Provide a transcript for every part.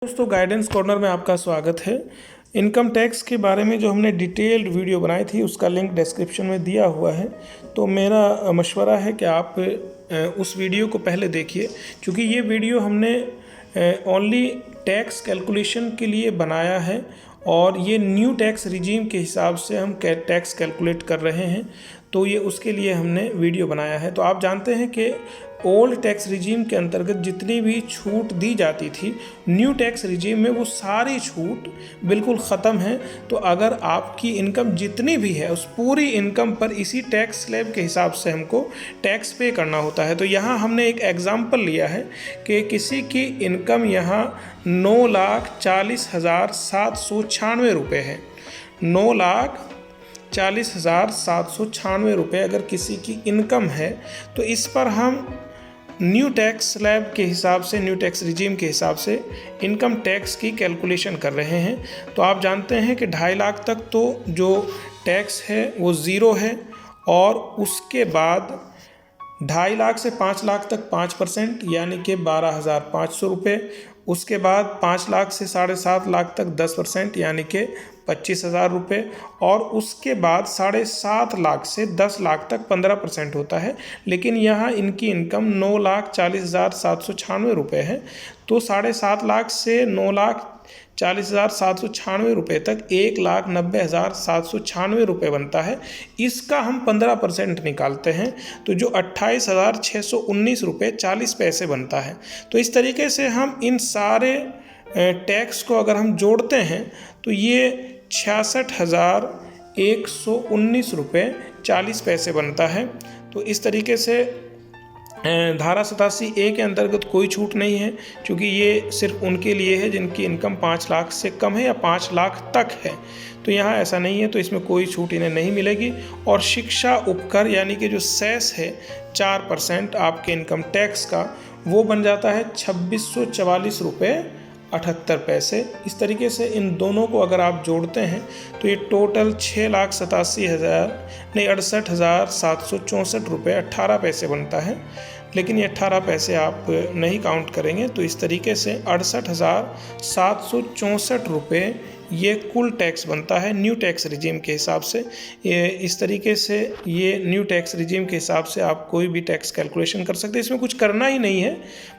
दोस्तों, guidance corner में आपका स्वागत है। इनकम टैक्स के बारे में जो हमने डिटेल्ड वीडियो बनाई थी उसका लिंक डिस्क्रिप्शन में दिया हुआ है। तो मेरा मशवरा है कि आप उस वीडियो को पहले देखिए, क्योंकि ये वीडियो हमने ओनली टैक्स कैलकुलेशन के लिए बनाया है और ये न्यू टैक्स रिजीम के हिसाब से हम टैक्स कैलकुलेट कर रहे हैं। तो ये उसके लिए हमने वीडियो बनाया है। तो आप जानते हैं कि ओल्ड टैक्स रिजीम के अंतर्गत जितनी भी छूट दी जाती थी, न्यू टैक्स रिजीम में वो सारी छूट बिल्कुल ख़त्म है। तो अगर आपकी इनकम जितनी भी है उस पूरी इनकम पर इसी टैक्स स्लैब के हिसाब से हमको टैक्स पे करना होता है। तो यहाँ हमने एक एग्ज़ाम्पल लिया है कि किसी की इनकम यहाँ 9,40,796 रुपये है। 9,40,796 रुपये अगर किसी की इनकम है, तो इस पर हम न्यू टैक्स स्लैब के हिसाब से, न्यू टैक्स रिजीम के हिसाब से इनकम टैक्स की कैलकुलेशन कर रहे हैं। तो आप जानते हैं कि 2.5 लाख तक तो जो टैक्स है वो ज़ीरो है, और उसके बाद 2.5 लाख से 5 लाख तक 5% यानी कि 12,500 रुपये। उसके बाद 5 लाख से 7.5 लाख तक 10% यानी कि 25,000 रुपये, और उसके बाद 7.5 लाख से 10 लाख तक 15% होता है। लेकिन यहाँ इनकी इनकम 9,40,796 रुपये है। तो 7.5 लाख से 9,40,796 रुपये तक 1,90,796 रुपये बनता है। इसका हम 15% निकालते हैं तो जो 28,619 रुपये 40 पैसे बनता है। तो इस तरीके से हम इन सारे टैक्स को अगर हम जोड़ते हैं तो ये 66,119 रुपये 40 पैसे बनता है। तो इस तरीके से धारा 87A के अंतर्गत कोई छूट नहीं है, क्योंकि ये सिर्फ उनके लिए है जिनकी इनकम 5 लाख से कम है या 5 लाख तक है। तो यहाँ ऐसा नहीं है, तो इसमें कोई छूट इन्हें नहीं मिलेगी। और शिक्षा उपकर यानी कि जो सेस है 4% आपके इनकम टैक्स का, वो बन जाता है 2,644 रुपये 78 पैसे। इस तरीके से इन दोनों को अगर आप जोड़ते हैं तो ये टोटल 68,764 रुपये 18 पैसे बनता है। लेकिन ये 18 पैसे आप नहीं काउंट करेंगे, तो इस तरीके से 68,764 रुपये ये कुल टैक्स बनता है न्यू टैक्स रिजीम के हिसाब से। ये इस तरीके से ये न्यू टैक्स रिजीम के हिसाब से आप कोई भी टैक्स कैलकुलेशन कर सकते हैं। इसमें कुछ करना ही नहीं है,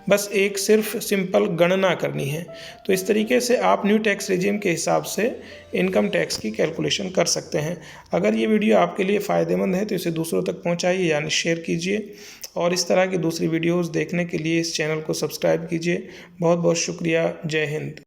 बस एक सिर्फ सिंपल गणना करनी है। तो इस तरीके से आप न्यू टैक्स रिजीम के हिसाब से इनकम टैक्स की कैलकुलेशन कर सकते हैं। अगर ये वीडियो आपके लिए फ़ायदेमंद है तो इसे दूसरों तक पहुँचाइए, यानी शेयर कीजिए, और इस तरह की दूसरी वीडियोज़ देखने के लिए इस चैनल को सब्सक्राइब कीजिए। बहुत बहुत शुक्रिया। जय हिंद।